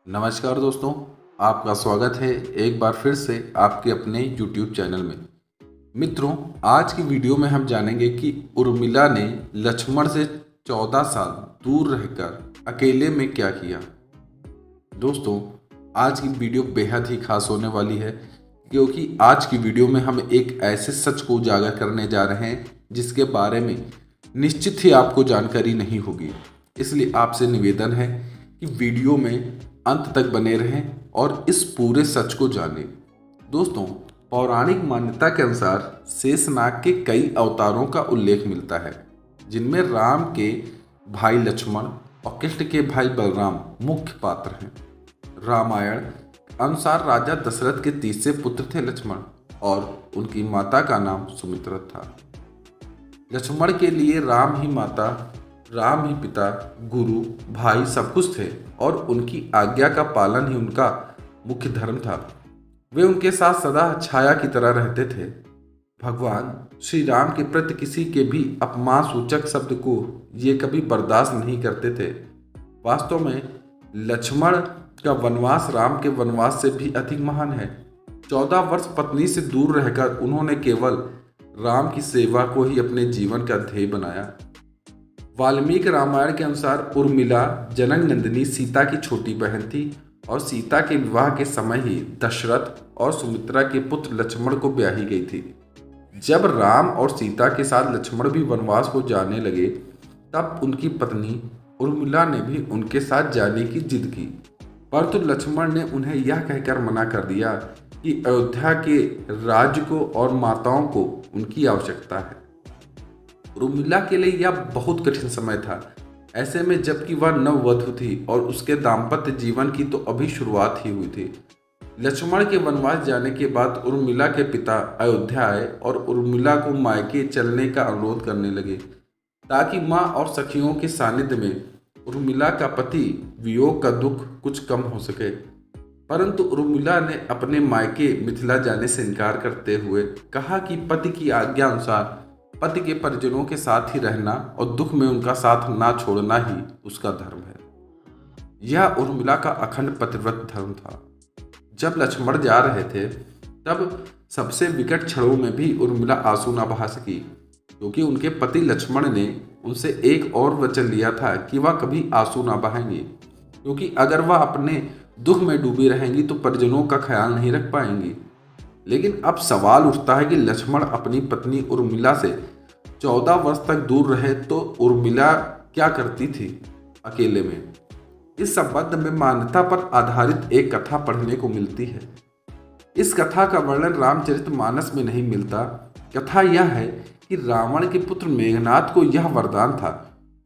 नमस्कार दोस्तों, आपका स्वागत है एक बार फिर से आपके अपने YouTube चैनल में। मित्रों, आज की वीडियो में हम जानेंगे कि उर्मिला ने लक्ष्मण से 14 साल दूर रहकर अकेले में क्या किया। दोस्तों, आज की वीडियो बेहद ही खास होने वाली है क्योंकि आज की वीडियो में हम एक ऐसे सच को उजागर करने जा रहे हैं जिसके बारे में निश्चित ही आपको जानकारी नहीं होगी। इसलिए आपसे निवेदन है कि वीडियो में अंत तक बने रहें और इस पूरे सच को जानें। दोस्तों, पौराणिक मान्यता के अनुसार शेषनाग के कई अवतारों का उल्लेख मिलता है, जिनमें राम के भाई लक्ष्मण और कृष्ण के भाई बलराम मुख्य पात्र हैं। रामायण अनुसार राजा दशरथ के तीसरे पुत्र थे लक्ष्मण और उनकी माता का नाम सुमित्रा था। लक्ष्मण के लिए राम ही माता, राम ही पिता, गुरु, भाई सब कुछ थे और उनकी आज्ञा का पालन ही उनका मुख्य धर्म था। वे उनके साथ सदा छाया की तरह रहते थे। भगवान श्री राम के प्रति किसी के भी अपमान सूचक शब्द को ये कभी बर्दाश्त नहीं करते थे। वास्तव में लक्ष्मण का वनवास राम के वनवास से भी अधिक महान है। 14 वर्ष पत्नी से दूर रहकर उन्होंने केवल राम की सेवा को ही अपने जीवन का ध्येय बनाया। वाल्मीकि रामायण के अनुसार उर्मिला जनक नंदिनी सीता की छोटी बहन थी और सीता के विवाह के समय ही दशरथ और सुमित्रा के पुत्र लक्ष्मण को ब्याही गई थी। जब राम और सीता के साथ लक्ष्मण भी वनवास को जाने लगे, तब उनकी पत्नी उर्मिला ने भी उनके साथ जाने की जिद की, परंतु लक्ष्मण ने उन्हें यह कहकर मना कर दिया कि अयोध्या के राज्य को और माताओं को उनकी आवश्यकता है। उर्मिला के लिए यह बहुत कठिन समय था। ऐसे में जबकि वह नववधू थी और उसके दाम्पत्य जीवन की तो अभी शुरुआत ही हुई थी। लक्ष्मण के वनवास जाने के बाद उर्मिला के पिता अयोध्या आए और उर्मिला को मायके चलने का अनुरोध करने लगे ताकि माँ और सखियों के सानिध्य में उर्मिला का पति वियोग का दुख कुछ कम हो सके। परंतु उर्मिला ने अपने मायके मिथिला जाने से इनकार करते हुए कहा कि पति की आज्ञा अनुसार पति के परिजनों के साथ ही रहना और दुख में उनका साथ ना छोड़ना ही उसका धर्म है। यह उर्मिला का अखंड पतिव्रत धर्म था। जब लक्ष्मण जा रहे थे, तब सबसे विकट क्षणों में भी उर्मिला आंसू ना बहा सकी, क्योंकि उनके पति लक्ष्मण ने उनसे एक और वचन लिया था कि वह कभी आंसू ना बहाएंगे, क्योंकि अगर वह अपने दुख में डूबी रहेंगी तो परिजनों का ख्याल नहीं रख पाएंगी। लेकिन अब सवाल उठता है कि लक्ष्मण अपनी पत्नी उर्मिला से 14 वर्ष तक दूर रहे तो उर्मिला क्या करती थी अकेले में। इस संबंध में मान्यता पर आधारित एक कथा पढ़ने को मिलती है। इस कथा का वर्णन रामचरितमानस में नहीं मिलता। कथा यह है कि रावण के पुत्र मेघनाद को यह वरदान था,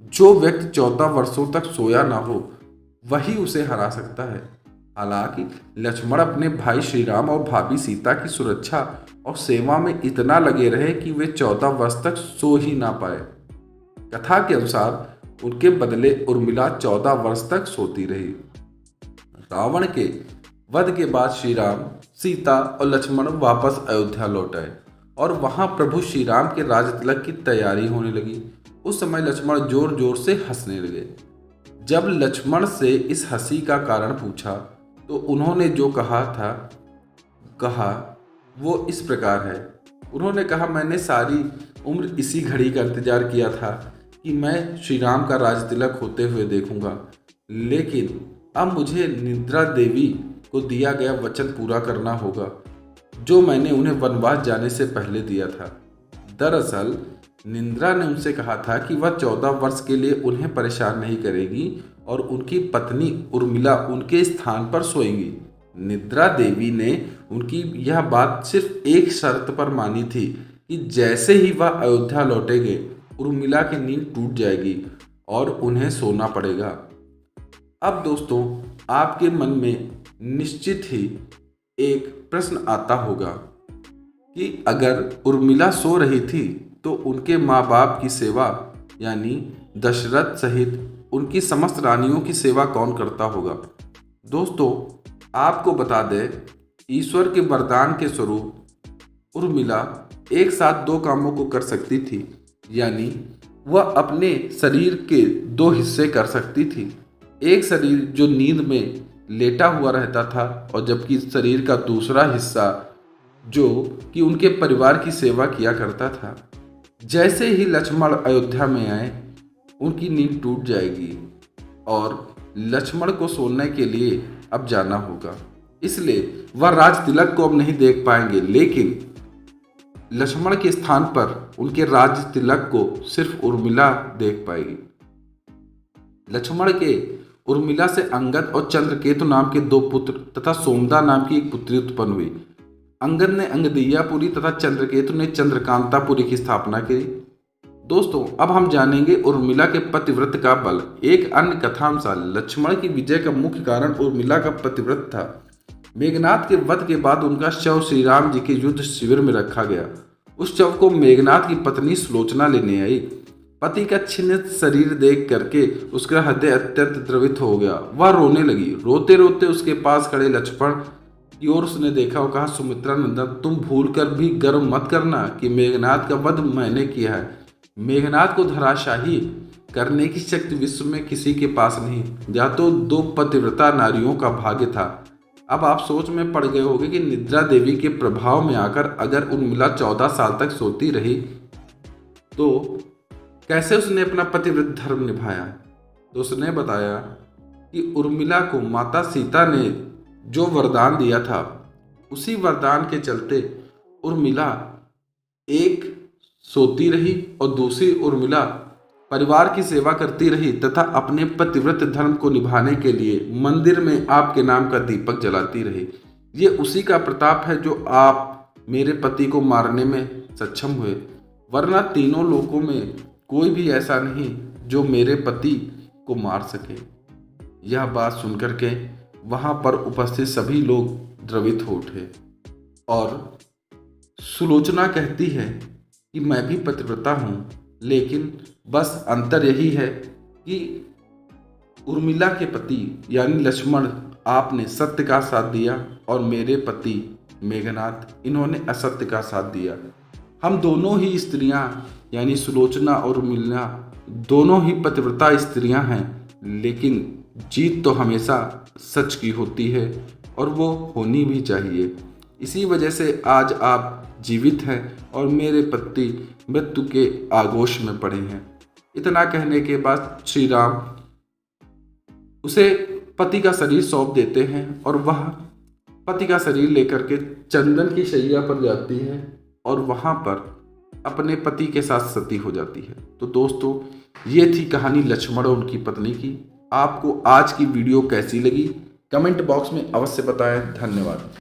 जो व्यक्ति 14 वर्षों तक सोया ना हो वही उसे हरा सकता है। हालांकि लक्ष्मण अपने भाई श्री राम और भाभी सीता की सुरक्षा और सेवा में इतना लगे रहे कि वे 14 वर्ष तक सो ही ना पाए। कथा के अनुसार उनके बदले उर्मिला 14 वर्ष तक सोती रही। रावण के वध के बाद श्री राम, सीता और लक्ष्मण वापस अयोध्या लौट आए और वहां प्रभु श्री राम के राजतिलक की तैयारी होने लगी। उस समय लक्ष्मण जोर जोर से हंसने लगे। जब लक्ष्मण से इस हंसी का कारण पूछा तो उन्होंने जो कहा वो इस प्रकार है। उन्होंने कहा, मैंने सारी उम्र इसी घड़ी का इंतजार किया था कि मैं श्री राम का राजतिलक होते हुए देखूंगा, लेकिन अब मुझे निद्रा देवी को दिया गया वचन पूरा करना होगा जो मैंने उन्हें वनवास जाने से पहले दिया था। दरअसल निद्रा ने उनसे कहा था कि वह 14 वर्ष के लिए उन्हें परेशान नहीं करेगी और उनकी पत्नी उर्मिला उनके स्थान पर सोएंगी। निद्रा देवी ने उनकी यह बात सिर्फ एक शर्त पर मानी थी कि जैसे ही वह अयोध्या लौटेंगे, उर्मिला की नींद टूट जाएगी और उन्हें सोना पड़ेगा। अब दोस्तों, आपके मन में निश्चित ही एक प्रश्न आता होगा कि अगर उर्मिला सो रही थी तो उनके माँ बाप की सेवा यानी दशरथ सहित उनकी समस्त रानियों की सेवा कौन करता होगा। दोस्तों, आपको बता दें, ईश्वर के वरदान के स्वरूप उर्मिला एक साथ 2 कामों को कर सकती थी, यानी वह अपने शरीर के 2 हिस्से कर सकती थी। एक शरीर जो नींद में लेटा हुआ रहता था और जबकि शरीर का दूसरा हिस्सा जो कि उनके परिवार की सेवा किया करता था। जैसे ही लक्ष्मण अयोध्या में आए उनकी नींद टूट जाएगी और लक्ष्मण को सोने के लिए अब जाना होगा, इसलिए वह राज तिलक को अब नहीं देख पाएंगे, लेकिन लक्ष्मण के स्थान पर उनके राज तिलक को सिर्फ उर्मिला देख पाएगी। लक्ष्मण के उर्मिला से अंगद और चंद्रकेतु नाम के 2 पुत्र तथा सोमदा नाम की एक पुत्री उत्पन्न हुई। अंगद ने अंगदियापुरी तथा चंद्रकेतु ने चंद्रकांतापुरी की स्थापना की। दोस्तों, अब हम जानेंगे उर्मिला के पतिव्रत का बल। एक अन्य कथानुसार लक्ष्मण की विजय का मुख्य कारण उर्मिला का पतिव्रत था। मेघनाद के वध के बाद उनका शव श्री राम जी के युद्ध शिविर में रखा गया। उस शव को मेघनाद की पत्नी सुलोचना लेने आई। पति का छिन्न शरीर देख करके उसका हृदय अत्यंत द्रवित हो गया। वह रोने लगी। रोते रोते उसके पास खड़े लक्ष्मण की ओर उसने देखा और कहा, सुमित्रा नंदन, तुम भूल कर भी गर्व मत करना कि मेघनाद का वध मैंने किया है। मेघनाद को धराशाही करने की शक्ति विश्व में किसी के पास नहीं। यह तो 2 पतिव्रता नारियों का भाग्य था। अब आप सोच में पड़ गए होंगे कि निद्रा देवी के प्रभाव में आकर अगर उर्मिला 14 साल तक सोती रही तो कैसे उसने अपना पतिव्रत धर्म निभाया। तो उसने बताया कि उर्मिला को माता सीता ने जो वरदान दिया था, उसी वरदान के चलते उर्मिला एक सोती रही और दूसरी उर्मिला परिवार की सेवा करती रही तथा अपने पतिव्रत धर्म को निभाने के लिए मंदिर में आपके नाम का दीपक जलाती रही। ये उसी का प्रताप है जो आप मेरे पति को मारने में सक्षम हुए, वरना तीनों लोकों में कोई भी ऐसा नहीं जो मेरे पति को मार सके। यह बात सुनकर के वहां पर उपस्थित सभी लोग द्रवित हो उठे और सुलोचना कहती है कि मैं भी पतिव्रता हूँ, लेकिन बस अंतर यही है कि उर्मिला के पति यानी लक्ष्मण आपने सत्य का साथ दिया और मेरे पति मेघनाद इन्होंने असत्य का साथ दिया। हम दोनों ही स्त्रियां यानी सुलोचना और उर्मिला दोनों ही पतिव्रता स्त्रियां हैं, लेकिन जीत तो हमेशा सच की होती है और वो होनी भी चाहिए। इसी वजह से आज आप जीवित हैं और मेरे पति मृत्यु के आगोश में पड़े हैं। इतना कहने के बाद श्री राम उसे पति का शरीर सौंप देते हैं और वह पति का शरीर लेकर के चंदन की शैया पर जाती है और वहां पर अपने पति के साथ सती हो जाती है। तो दोस्तों, ये थी कहानी लक्ष्मण और उनकी पत्नी की। आपको आज की वीडियो कैसी लगी कमेंट बॉक्स में अवश्य बताएं। धन्यवाद।